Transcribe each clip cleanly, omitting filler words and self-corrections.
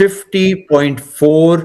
50.4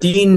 3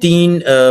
3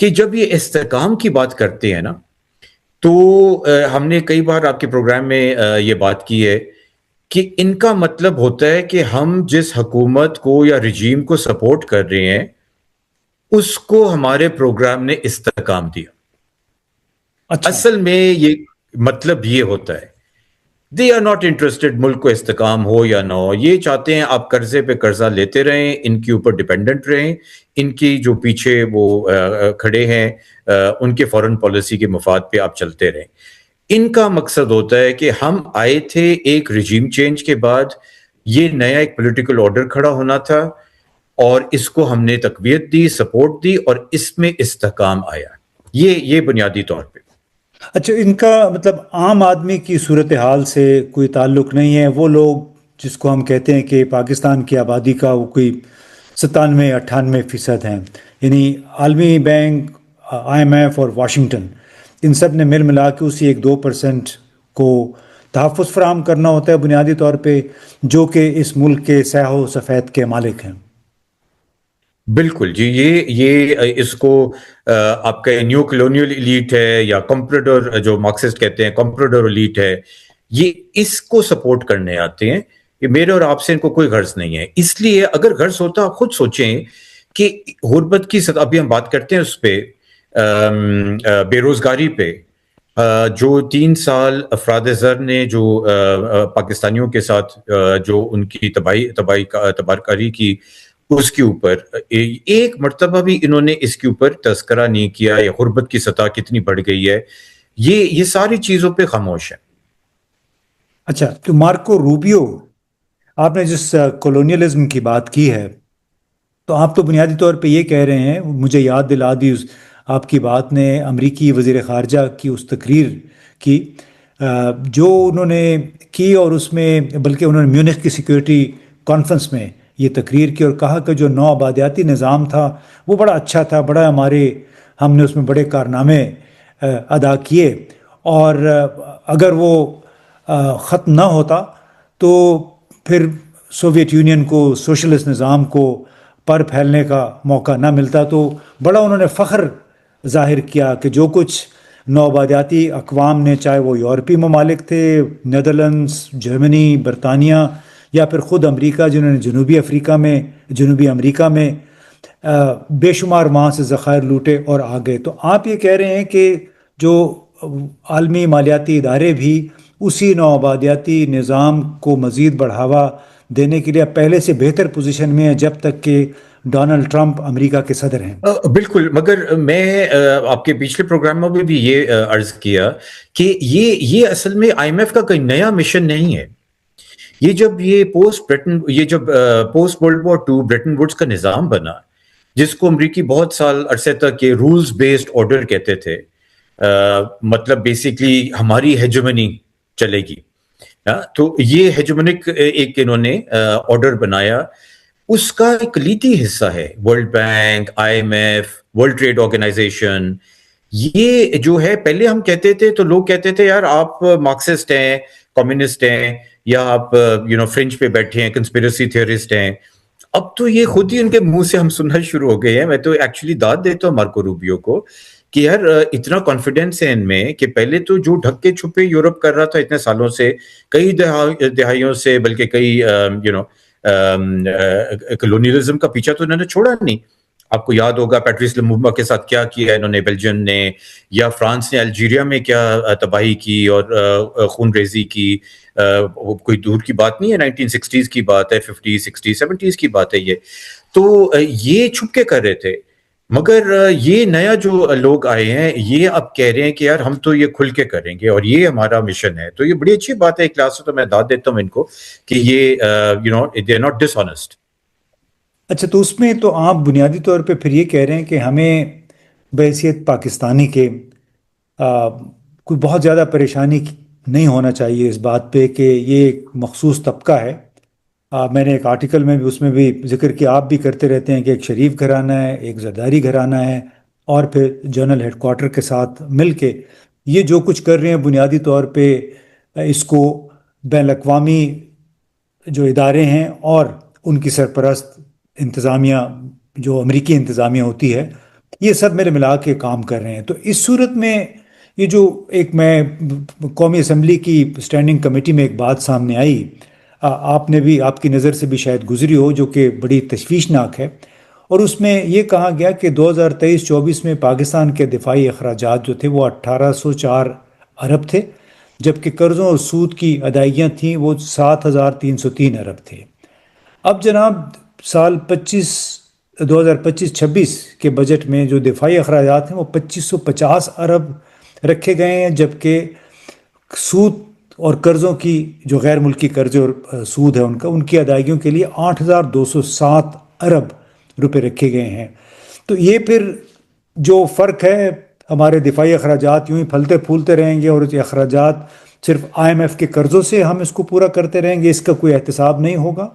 کہ جب یہ استحکام کی بات کرتے ہیں نا تو ہم نے کئی بار آپ کے پروگرام میں یہ بات کی ہے کہ ان کا مطلب ہوتا ہے کہ ہم جس حکومت کو یا رجیم کو سپورٹ کر رہے ہیں اس کو ہمارے پروگرام نے استحکام دیا. اچھا اصل میں یہ مطلب یہ ہوتا ہے دے آر ناٹ انٹرسٹڈ ملک کو استحکام ہو یا نہ ہو. یہ چاہتے ہیں آپ قرضے پہ قرضہ لیتے رہیں, ان کے اوپر ڈپینڈنٹ رہیں, ان کی جو پیچھے وہ کھڑے ہیں ان کے فورن پالیسی کے مفاد پہ آپ چلتے رہیں. ان کا مقصد ہوتا ہے کہ ہم آئے تھے ایک رجیم چینج کے بعد, یہ نیا ایک پولیٹیکل آرڈر کھڑا ہونا تھا اور اس کو ہم نے تقویت دی, سپورٹ دی اور اس میں استحکام آیا. یہ بنیادی طور پہ. اچھا, ان کا مطلب عام آدمی کی صورتحال سے کوئی تعلق نہیں ہے. وہ لوگ جس کو ہم کہتے ہیں کہ پاکستان کی آبادی کا وہ کوئی 97-98% ہیں, یعنی عالمی بینک, IMF اور واشنگٹن, ان سب نے مل ملا کے اسی 1-2% کو تحفظ فراہم کرنا ہوتا ہے بنیادی طور پہ, جو کہ اس ملک کے سیاہ و سفید کے مالک ہیں. بالکل جی, یہ اس کو آپ کا نیو کلونیل ایلیٹ ہے یا کمپریڈر جو مارکسسٹ کہتے ہیں کمپریڈر ایلیٹ ہے, یہ اس کو سپورٹ کرنے آتے ہیں. کہ میرے اور آپ سے ان کو کوئی غرض نہیں ہے. اس لیے اگر غرض ہوتا آپ خود سوچیں کہ غربت کی سطح, ابھی ہم بات کرتے ہیں اس پہ بے روزگاری پہ, جو 3 سال افراد زر نے جو پاکستانیوں کے ساتھ جو ان کی تباہکاری کی, اس کے اوپر ایک مرتبہ بھی انہوں نے اس کے اوپر تذکرہ نہیں کیا, یا غربت کی سطح کتنی بڑھ گئی ہے, یہ ساری چیزوں پہ خاموش ہے. اچھا, تو مارکو روبیو, آپ نے جس کولونیلزم کی بات کی ہے, تو آپ تو بنیادی طور پہ یہ کہہ رہے ہیں, مجھے یاد دلا دی آپ کی بات نے امریکی وزیر خارجہ کی اس تقریر کی جو انہوں نے کی, اور اس میں بلکہ انہوں نے میونخ کی سیکیورٹی کانفرنس میں یہ تقریر کی اور کہا کہ جو نو آبادیاتی نظام تھا وہ بڑا اچھا تھا, بڑا ہم نے اس میں بڑے کارنامے ادا کیے, اور اگر وہ ختم نہ ہوتا تو پھر سوویت یونین کو, سوشلسٹ نظام کو پر پھیلنے کا موقع نہ ملتا. تو بڑا انہوں نے فخر ظاہر کیا کہ جو کچھ نوآبادیاتی اقوام نے, چاہے وہ یورپی ممالک تھے, نیدرلینڈز, جرمنی, برطانیہ, یا پھر خود امریکہ جنہوں نے جنوبی امریکہ میں بے شمار وہاں سے ذخائر لوٹے اور آ گئے. تو آپ یہ کہہ رہے ہیں کہ جو عالمی مالیاتی ادارے بھی اسی نوآبادیاتی نظام کو مزید بڑھاوا دینے کے لیے پہلے سے بہتر پوزیشن میں ہیں جب تک کہ ڈونلڈ ٹرمپ امریکہ کے صدر ہیں. بالکل, مگر میں آپ کے پچھلے پروگراموں میں بھی یہ عرض کیا کہ یہ اصل میں IMF کا کوئی نیا مشن نہیں ہے. یہ جب post World War 2 Bretton Woods کا نظام بنا, جس کو امریکی بہت سال عرصے تک یہ رولز بیسڈ آرڈر کہتے تھے, مطلب بیسیکلی ہماری ہیجمنی چلے گی, تو یہ ہیجمنک ایک انہوں نے آرڈر بنایا. اس کا ایک کلیدی حصہ ہے World Bank, IMF, World Trade Organization. یہ جو ہے, پہلے ہم کہتے تھے تو لوگ کہتے تھے یار آپ مارکسسٹ ہیں, کمیونسٹ ہیں, یا آپ فرنج پہ بیٹھے ہیں, کنسپیریسی تھیورسٹ ہیں. اب تو یہ خود ہی ان کے منہ سے ہم سننا شروع ہو گئے ہیں. میں تو ایکچولی داد دیتا ہوں مارکو روبیو کو کہ یار اتنا کانفیڈینس ہے ان میں کہ پہلے تو جو ڈھکے چھپے یورپ کر رہا تھا اتنے سالوں سے, کئی دہائیوں سے, بلکہ کئی کلونیلزم کا پیچھا تو انہوں نے چھوڑا نہیں. آپ کو یاد ہوگا پیٹریس لمومبا کے ساتھ کیا کیا انہوں نے, بیلجیم نے, یا فرانس نے الجیریا میں کیا تباہی کی اور خون ریزی کی. کوئی دور کی بات نہیں ہے, 1960s کی بات ہے, 50s, 60s, 70s کی بات ہے یہ. تو یہ چھپ کے کر رہے تھے, مگر یہ نیا جو لوگ آئے ہیں یہ اب کہہ رہے ہیں کہ یار ہم تو یہ کھل کے کریں گے اور یہ ہمارا مشن ہے. تو یہ بڑی اچھی بات ہے کلاس سے, تو میں داد دیتا ہوں ان کو کہ یہ they are not dishonest. اچھا, تو اس میں تو آپ بنیادی طور پہ پھر یہ کہہ رہے ہیں کہ ہمیں بحیثیت پاکستانی کے کوئی بہت زیادہ پریشانی نہیں ہونا چاہیے اس بات پہ کہ یہ ایک مخصوص طبقہ ہے. میں نے ایک آرٹیکل میں بھی اس میں بھی ذکر کیا, آپ بھی کرتے رہتے ہیں کہ ایک شریف گھرانہ ہے, ایک زرداری گھرانہ ہے, اور پھر جنرل ہیڈ کوارٹر کے ساتھ مل کے یہ جو کچھ کر رہے ہیں بنیادی طور پہ اس کو بین الاقوامی جو ادارے ہیں اور ان کی سرپرست انتظامیہ جو امریکی انتظامیہ ہوتی ہے یہ سب میرے ملا کے کام کر رہے ہیں. تو اس صورت میں یہ جو ایک میں قومی اسمبلی کی اسٹینڈنگ کمیٹی میں ایک بات سامنے آئی، آپ نے بھی، آپ کی نظر سے بھی شاید گزری ہو، جو کہ بڑی تشویشناک ہے، اور اس میں یہ کہا گیا کہ 2023-24 میں پاکستان کے دفاعی اخراجات جو تھے وہ 1804 ارب تھے، جبکہ قرضوں اور سود کی ادائیگیاں تھیں وہ 7303 ارب تھے. اب جناب سال 2025-26 کے بجٹ میں جو دفاعی اخراجات ہیں وہ 2550 ارب رکھے گئے ہیں، جبکہ سود اور قرضوں کی جو غیر ملکی قرضے اور سود ہے ان کی ادائیگیوں کے لیے 8207 ارب روپے رکھے گئے ہیں. تو یہ پھر جو فرق ہے، ہمارے دفاعی اخراجات یوں ہی پھلتے پھولتے رہیں گے اور یہ اخراجات صرف IMF کے قرضوں سے ہم اس کو پورا کرتے رہیں گے، اس کا کوئی احتساب نہیں ہوگا؟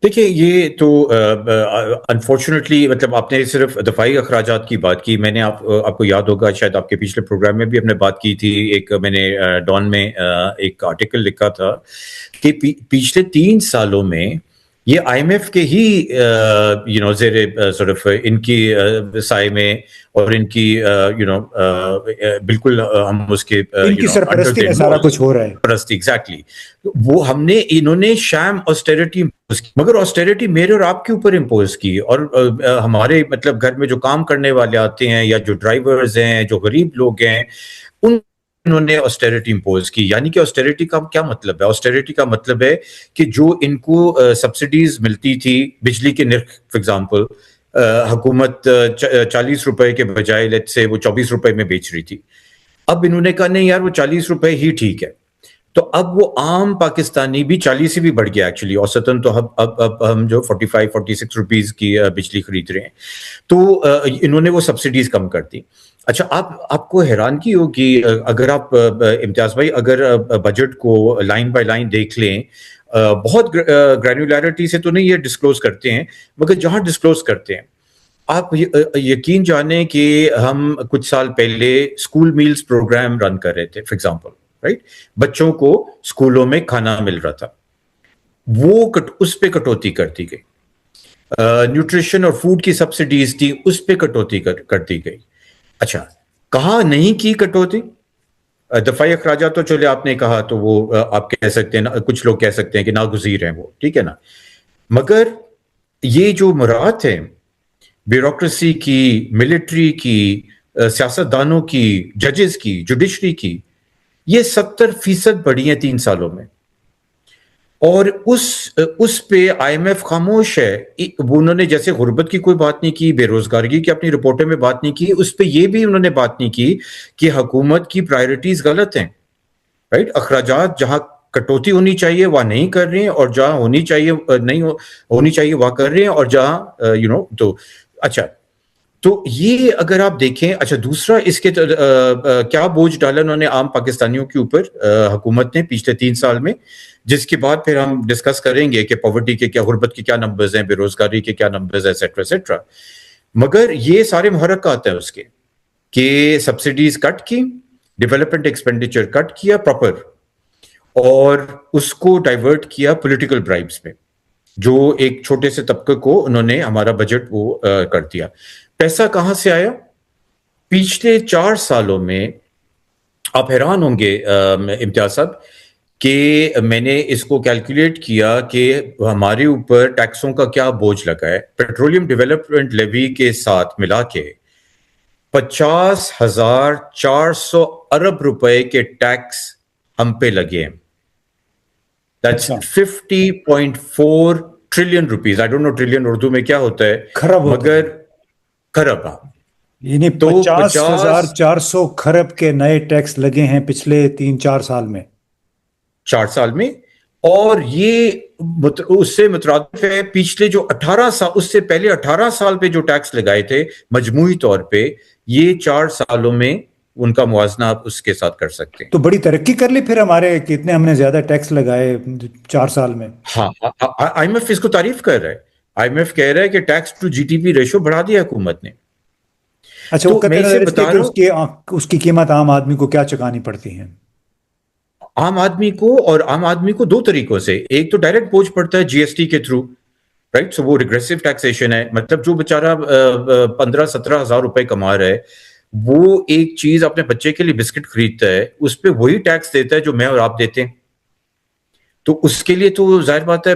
دیکھیے، یہ تو انفارچونیٹلی مطلب آپ نے صرف دفاعی اخراجات کی بات کی. میں نے آپ کو یاد ہوگا شاید آپ کے پچھلے پروگرام میں بھی ہم نے بات کی تھی. میں نے ڈان میں ایک آرٹیکل لکھا تھا کہ پچھلے 3 سالوں میں یہ IMF کے ہی زیر صرف ان کی سائے میں اور ان کی بالکل ہم اس کے ان کی سرپرستی میں سارا کچھ ہو رہا ہے. ایگزیکٹلی وہ انہوں نے شام آسٹیرٹی، مگر آسٹیرٹی میرے اور آپ کے اوپر امپوز کی، اور ہمارے مطلب گھر میں جو کام کرنے والے آتے ہیں یا جو ڈرائیورز ہیں، جو غریب لوگ ہیں، انہوں نے آسٹیرٹی امپوز کی. یعنی کہ آسٹیرٹی کا کیا مطلب ہے؟ آسٹیرٹی کا مطلب ہے کہ جو ان کو سبسڈیز ملتی تھی، بجلی کے نرخ فار ایگزامپل حکومت 40 روپے کے بجائے لیٹ سے وہ 24 روپے میں بیچ رہی تھی. اب انہوں نے کہا نہیں یار، وہ 40 روپے ہی ٹھیک ہے. تو اب وہ عام پاکستانی بھی 40 سے بھی بڑھ گیا ایکچولی، اوسطاً تو اب ہم جو 45-46 روپیز کی بجلی خرید رہے ہیں. تو انہوں نے وہ سبسڈیز کم کر دی. اچھا، آپ کو حیرانگی ہوگی اگر آپ امتیاز بھائی اگر بجٹ کو لائن بائی لائن دیکھ لیں، بہت گرینولیرٹی سے تو نہیں یہ ڈسکلوز کرتے ہیں، مگر جہاں ڈسکلوز کرتے ہیں، آپ یقین جانیں کہ ہم کچھ سال پہلے اسکول میلز پروگرام رن کر رہے تھے فار ایگزامپل، رائٹ؟ بچوں کو اسکولوں میں کھانا مل رہا تھا، وہ اس پہ کٹوتی کر دی گئی. نیوٹریشن اور فوڈ کی سبسڈیز تھی، اس پہ کٹوتی کر دی گئی. اچھا، کہاں نہیں کی کٹوتی؟ دفاعی اخراجات تو چلے آپ نے کہا تو وہ آپ کہہ سکتے ہیں، کچھ لوگ کہہ سکتے ہیں کہ ناگزیر ہیں وہ، ٹھیک ہے نا. مگر یہ جو مراد ہے بیوروکریسی کی، ملٹری کی، سیاستدانوں کی، ججز کی، جوڈیشری کی، یہ 70% بڑھی ہیں 3 سالوں میں. اور اس پہ IMF خاموش ہے. انہوں نے جیسے غربت کی کوئی بات نہیں کی، بے روزگاری کی اپنی رپورٹوں میں بات نہیں کی، اس پہ یہ بھی انہوں نے بات نہیں کی کہ حکومت کی پرائرٹیز غلط ہیں، رائٹ؟ اخراجات جہاں کٹوتی ہونی چاہیے وہاں نہیں کر رہے ہیں، اور جہاں ہونی چاہیے نہیں ہونی چاہیے وہاں کر رہے ہیں، اور جہاں تو اچھا. تو یہ اگر آپ دیکھیں، اچھا دوسرا اس کے کیا بوجھ ڈالا انہوں نے عام پاکستانیوں کے اوپر حکومت نے پچھلے 3 سال میں، جس کے بعد پھر ہم ڈسکس کریں گے کہ پاورٹی کے کیا، غربت کے کیا نمبرز ہیں، بے روزگاری کے کیا نمبرز ہیں، ایٹسٹرا ایٹسٹرا. مگر یہ سارے محرکات ہیں اس کے کہ سبسڈیز کٹ کی، ڈیولپمنٹ ایکسپینڈیچر کٹ کیا پراپر، اور اس کو ڈائیورٹ کیا پولیٹیکل برائبز میں، جو ایک چھوٹے سے طبقے کو انہوں نے ہمارا بجٹ وہ کر دیا. پیسہ کہاں سے آیا؟ پچھلے 4 سالوں میں آپ حیران ہوں گے امتیاز صاحب کہ میں نے اس کو کیلکولیٹ کیا کہ ہمارے اوپر ٹیکسوں کا کیا بوجھ لگا ہے. پیٹرولیم ڈیولپمنٹ لیوی کے ساتھ ملا کے 50,400 ارب روپے کے ٹیکس ہم پہ لگے ہیں. That's 50.4 trillion rupees. I don't know trillion Urdu میں کیا ہوتا ہے، مگر کھرب. یعنی 50,400 کھرب کے نئے ٹیکس لگے ہیں پچھلے 3-4 سال میں. 4 سال میں. اور یہ اس سے مترادف ہے پچھلے جو 18 سال، اس سے پہلے 18 سال پہ جو ٹیکس لگائے تھے مجموعی طور پہ، یہ 4 سالوں میں ان کا موازنہ آپ اس کے ساتھ کر سکتے ہیں. تو بڑی ترقی کر لی پھر ہمارے، کتنے ہم نے زیادہ ٹیکس لگائے 4 سال میں. ہاں، IMF اس کو تعریف کر رہا ہے. IMF کہہ رہا ہے کہ ٹیکس ٹو GDP ریشو بڑھا دیا حکومت نے. اچھا، وہ اس کی قیمت عام آدمی کو کیا چکانی پڑتی ہے؟ عام آدمی کو 2 طریقوں سے. ایک تو ڈائریکٹ بوجھ پڑتا ہے GST کے تھرو. رائٹ. سو وہ ریگریسو ٹیکسیشن ہے. مطلب جو بیچارہ 15-17 ہزار روپے کما رہا ہے, وہ ایک چیز اپنے بچے کے لیے بسکٹ خریدتا ہے, اس پہ وہی ٹیکس دیتا ہے جو میں اور آپ دیتے ہیں. تو اس کے لیے تو ظاہر بات ہے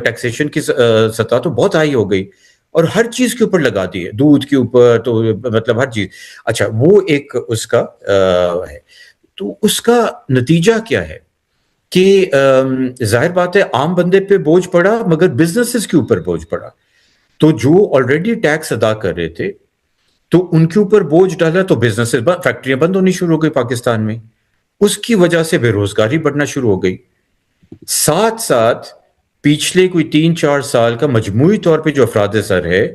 ٹیکسیشن کی سطح تو بہت ہائی ہو گئی, اور ہر چیز کے اوپر لگا دی ہے, دودھ کے اوپر, تو مطلب ہر چیز. اچھا, وہ ایک اس کا ہے. تو اس کا نتیجہ کیا ہے کہ ظاہر بات ہے عام بندے پہ بوجھ پڑا, مگر بزنسز کے اوپر بوجھ پڑا. تو جو آلریڈی ٹیکس ادا کر رہے تھے تو ان کے اوپر بوجھ ڈالا, تو بزنسز فیکٹریاں بند ہونی شروع ہو گئی پاکستان میں. اس کی وجہ سے بے روزگاری بڑھنا شروع ہو گئی. ساتھ ساتھ پچھلے کوئی 3-4 سال کا مجموعی طور پہ جو افراد زر ہے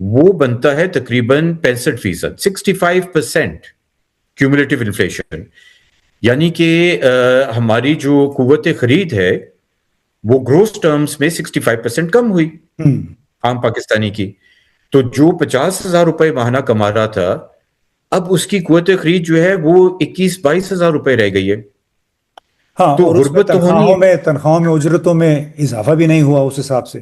وہ بنتا ہے تقریباً 65%, 65% کیومولیٹو انفلیشن. یعنی کہ ہماری جو قوت خرید ہے وہ گروس ٹرمز میں 65% کم ہوئی عام پاکستانی کی. تو جو 50,000 روپے ماہانہ کما رہا تھا, اب اس کی قوت خرید جو ہے وہ 21-22 ہزار روپے رہ گئی ہے. ہاں, تو اور اس میں غربت تو ہونی ہے. تنخواہوں میں اجرتوں میں اضافہ بھی نہیں ہوا اس حساب سے.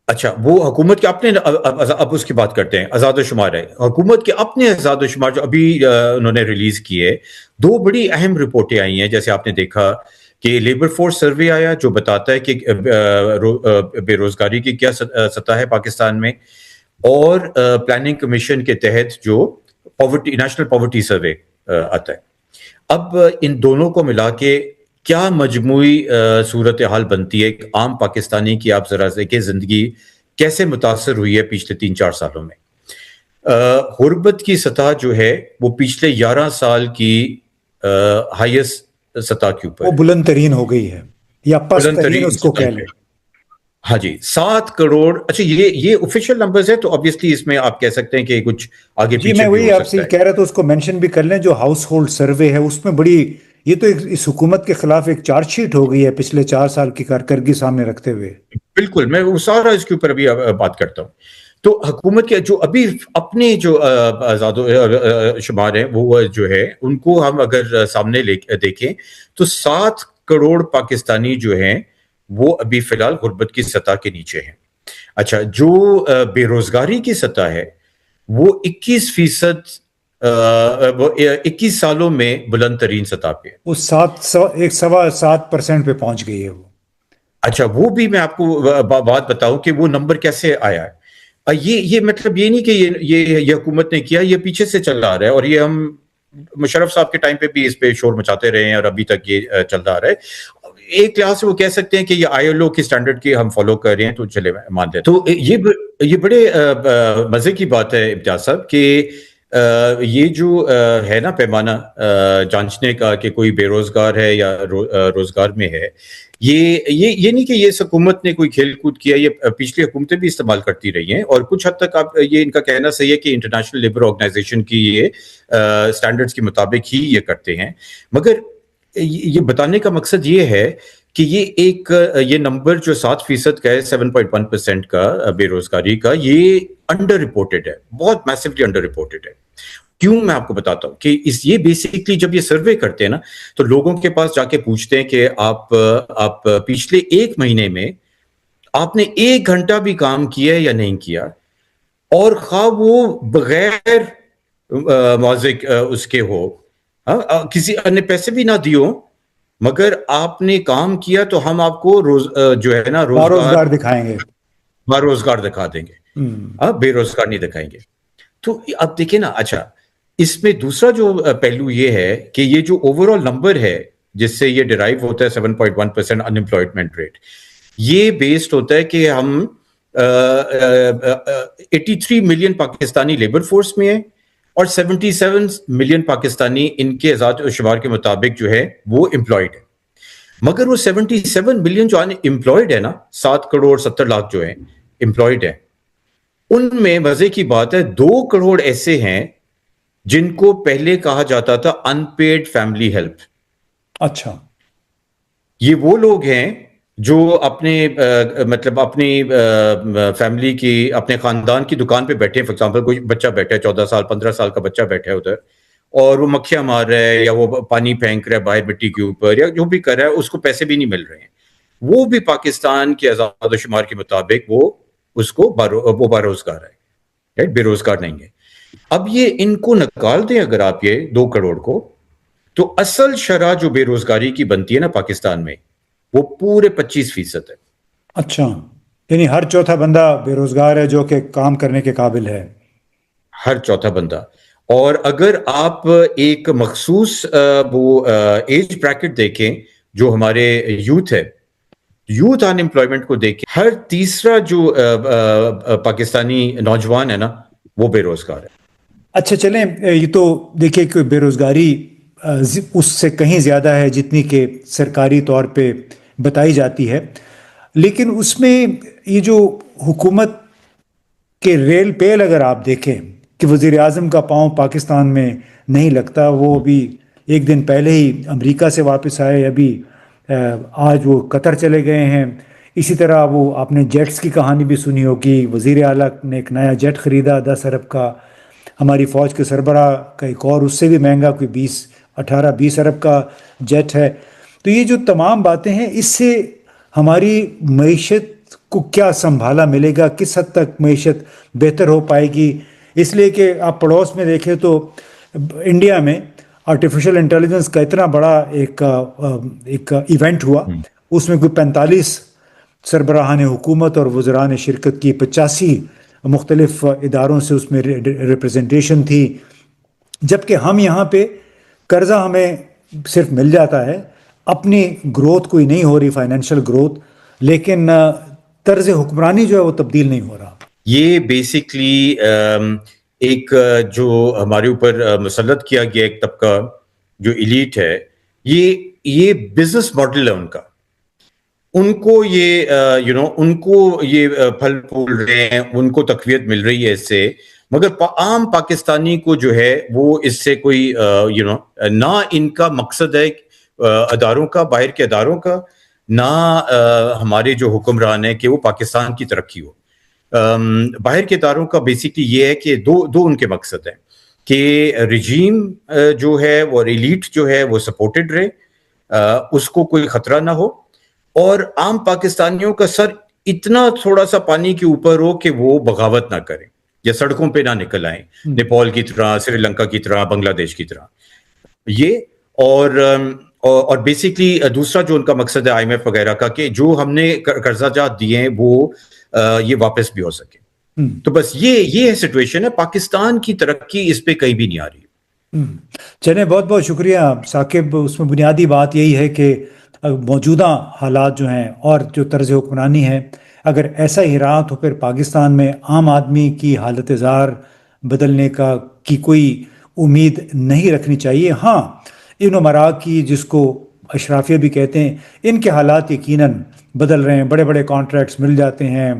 اچھا, وہ حکومت کے اپنے, اب اس کی بات کرتے ہیں. اعداد و شمار ہے, حکومت کے اپنے اعداد و شمار جو ابھی انہوں نے ریلیز کیے. 2 بڑی اہم رپورٹیں آئی ہیں. جیسے آپ نے دیکھا کہ لیبر فورس سروے آیا جو بتاتا ہے کہ بے روزگاری کی کیا سطح ہے پاکستان میں, اور پلاننگ کمیشن کے تحت جو پاورٹی, نیشنل پاورٹی سروے آتا ہے. اب ان دونوں کو ملا کے کیا مجموعی صورتحال بنتی ہے ایک عام پاکستانی کی, آپ ذرا دیکھیں زندگی کیسے متاثر ہوئی ہے پچھلے 3-4 سالوں میں. غربت کی سطح جو ہے وہ پچھلے 11 سال کی ہائیسٹ سطح کے اوپر وہ بلند ترین ہو گئی ہے, یا پست ترین اس کو کہہ لیں. ہاں جی, 7 کروڑ. اچھا, یہ آفیشیل نمبرز ہے, تو obviously اس میں آپ کہہ سکتے ہیں کہ کچھ آگے جی, پیچھے میں بھی وہی ہو آپ سے سکتا ہے. کہہ رہا تھا, اس کو مینشن بھی کر لیں. جو ہاؤس ہولڈ سروے ہے اس میں بڑی, یہ تو اس حکومت کے خلاف ایک چارج شیٹ ہو گئی ہے پچھلے 4 سال کی کارکردگی سامنے رکھتے ہوئے. بالکل, میں وہ سارا اس کے اوپر ابھی بات کرتا ہوں. تو حکومت کے جو ابھی اپنے جو اعداد و شمار ہیں وہ جو ہے ان کو ہم اگر سامنے دیکھیں تو 7 کروڑ پاکستانی جو ہیں وہ ابھی فی الحال غربت کی سطح کے نیچے ہیں. اچھا, جو بے روزگاری کی سطح ہے وہ 21%, 21 سالوں میں بلند ترین سطح پہ ہے. وہ 7.25% پہ پہنچ گئی ہے وہ. اچھا, وہ بھی میں آپ کو بات بتاؤں کہ وہ نمبر کیسے آیا ہے. یہ مطلب یہ نہیں کہ یہ حکومت نے کیا, یہ پیچھے سے چل رہا ہے, اور یہ ہم مشرف صاحب کے ٹائم پہ بھی اس پہ شور مچاتے رہے ہیں اور ابھی تک یہ چل رہا ہے. ایک لحاظ سے وہ کہہ سکتے ہیں کہ یہ ILO کی سٹینڈرڈ کی ہم فالو کر رہے ہیں, تو چلے مان دیں. تو یہ بڑے مزے کی بات ہے امتیاز صاحب کہ یہ جو ہے نا پیمانہ جانچنے کا کہ کوئی بے روزگار ہے یا روزگار میں ہے, یہ نہیں کہ یہ حکومت نے کوئی کھیل کود کیا, یہ پچھلی حکومتیں بھی استعمال کرتی رہی ہیں, اور کچھ حد تک آپ یہ ان کا کہنا صحیح ہے کہ انٹرنیشنل لیبر آرگنائزیشن کی یہ سٹینڈرڈز کے مطابق ہی یہ کرتے ہیں. مگر یہ بتانے کا مقصد یہ ہے کہ یہ نمبر جو 7% کا ہے, 7.1% کا بے روزگاری کا, یہ انڈر رپورٹڈ ہے, بہت میسیولی انڈر رپورٹڈ ہے. کیوں, میں آپ کو بتاتا ہوں کہ یہ بیسیکلی جب یہ سروے کرتے ہیں نا تو لوگوں کے پاس جا کے پوچھتے ہیں کہ آپ پچھلے 1 مہینے میں آپ نے 1 گھنٹہ بھی کام کیا یا نہیں کیا, اور خواہ وہ بغیر موزک اس کے ہو, کسی نے پیسے بھی نہ دیو, مگر آپ نے کام کیا تو ہم آپ کو جو ہے نا روزگار دکھائیں گے, روزگار دکھا دیں گے, بے روزگار نہیں دکھائیں گے. تو اب دیکھیں نا. اچھا, اس میں دوسرا جو پہلو یہ ہے کہ یہ جو اوور آل نمبر ہے جس سے یہ ڈرائیو ہوتا ہے 7.1% انمپلائمنٹ ریٹ, یہ بیسڈ ہوتا ہے کہ ہم 83 ملین پاکستانی لیبر فورس میں ہیں, اور 77 ملین پاکستانی ان کے اعداد و شمار کے مطابق جو ہے وہ امپلائڈ ہے. مگر وہ 77 ملین جو امپلائڈ ہے نا, 7 کروڑ 70 لاکھ جو ہیں امپلائڈ ہیں, ان میں مزے کی بات ہے 2 کروڑ ایسے ہیں جن کو پہلے کہا جاتا تھا ان پیڈ فیملی ہیلپ. اچھا, یہ وہ لوگ ہیں جو اپنے مطلب اپنی فیملی کی, اپنے خاندان کی دکان پہ بیٹھے ہیں. فار ایگزامپل کوئی بچہ بیٹھا ہے, 14 سال 15 سال کا بچہ بیٹھا ہے ادھر, اور وہ مکھیاں مار رہا ہے یا وہ پانی پھینک رہا ہے باہر مٹی کے اوپر, یا جو بھی کر رہا ہے اس کو پیسے بھی نہیں مل رہے ہیں. وہ بھی پاکستان کے اعداد و شمار کے مطابق وہ اس کو وہ باروزگار ہے، بے روزگار نہیں ہے. اب یہ ان کو نکال دیں اگر آپ یہ 2 کروڑ کو، تو اصل شرح جو بے روزگاری کی بنتی ہے نا پاکستان میں، وہ پورے 25% ہے. اچھا، یعنی ہر چوتھا بندہ بے روزگار ہے جو کہ کام کرنے کے قابل ہے. ہر چوتھا بندہ. اور اگر آپ ایک مخصوص وہ ایج بریکٹ دیکھیں جو ہمارے یوتھ ہے، یوتھ ان امپلائمنٹ کو دیکھیں، ہر تیسرا جو پاکستانی نوجوان ہے نا وہ بے روزگار ہے. اچھا چلیں، یہ تو دیکھیں کہ بے روزگاری اس سے کہیں زیادہ ہے جتنی کہ سرکاری طور پہ بتائی جاتی ہے، لیکن اس میں یہ جو حکومت کے ریل پیل اگر آپ دیکھیں کہ وزیر اعظم کا پاؤں پاکستان میں نہیں لگتا، وہ ابھی ایک دن پہلے ہی امریکہ سے واپس آئے، ابھی آج وہ قطر چلے گئے ہیں. اسی طرح وہ آپ نے جیٹس کی کہانی بھی سنی ہوگی، وزیر اعلیٰ نے ایک نیا جیٹ خریدا 10 ارب کا. ہماری فوج کے سربراہ کا ایک اور اس سے بھی مہنگا کوئی 18-20 ارب کا جیٹ ہے. تو یہ جو تمام باتیں ہیں، اس سے ہماری معیشت کو کیا سنبھالا ملے گا، کس حد تک معیشت بہتر ہو پائے گی؟ اس لیے کہ آپ پڑوس میں دیکھیں تو انڈیا میں آرٹیفیشل انٹیلیجنس کا اتنا بڑا ایک ایونٹ ہوا، اس میں کوئی 45 سربراہان حکومت اور وزران شرکت کی 85 مختلف اداروں سے اس میں ریپرزنٹیشن تھی. جبکہ ہم یہاں پہ قرضہ ہمیں صرف مل جاتا ہے، اپنی گروتھ کوئی نہیں ہو رہی، فائنینشیل گروتھ، لیکن طرز حکمرانی جو ہے وہ تبدیل نہیں ہو رہا. یہ بیسکلی ایک جو ہمارے اوپر مسلط کیا گیا ایک طبقہ جو ایلیٹ ہے، یہ بزنس ماڈل ہے ان کا. ان کو یہ ان کو یہ پھل پھول رہے ہیں، ان کو تقویت مل رہی ہے اس سے، مگر عام پاکستانی کو جو ہے وہ اس سے کوئی نہ ان کا مقصد ہے اداروں کا، باہر کے اداروں کا، نہ ہمارے جو حکمران ہیں کہ وہ پاکستان کی ترقی ہو. باہر کے اداروں کا بیسکلی یہ ہے کہ دو ان کے مقصد ہیں کہ رجیم جو ہے وہ ایلیٹ جو ہے وہ سپورٹڈ رہے، اس کو کوئی خطرہ نہ ہو، اور عام پاکستانیوں کا سر اتنا تھوڑا سا پانی کے اوپر ہو کہ وہ بغاوت نہ کریں یا سڑکوں پہ نہ نکل آئیں، نیپال کی طرح، سری لنکا کی طرح، بنگلہ دیش کی طرح. یہ اور بیسکلی دوسرا جو ان کا مقصد ہے IMF وغیرہ کا، کہ جو ہم نے قرضہ جات دیے ہیں وہ یہ واپس بھی ہو سکے. تو بس یہ سچویشن ہے. پاکستان کی ترقی اس پہ کہیں بھی نہیں آ رہی. چلیں، بہت بہت شکریہ ثاقب. اس میں بنیادی بات یہی ہے کہ موجودہ حالات جو ہیں اور جو طرز حکمرانی ہے، اگر ایسا ہی رہا تو پھر پاکستان میں عام آدمی کی حالت زار بدلنے کی کوئی امید نہیں رکھنی چاہیے. ہاں، ان امراء کی، جس کو اشرافیہ بھی کہتے ہیں، ان کے حالات یقیناً بدل رہے ہیں. بڑے بڑے کانٹریکٹس مل جاتے ہیں،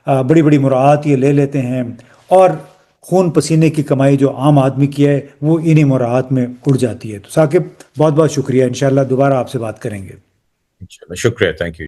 بڑی بڑی مراعات یہ لے لیتے ہیں، اور خون پسینے کی کمائی جو عام آدمی کی ہے وہ انہی مراعات میں اڑ جاتی ہے. تو ثاقب، بہت بہت شکریہ. انشاءاللہ دوبارہ آپ سے بات کریں گے. انشاءاللہ. شکریہ. Thank you.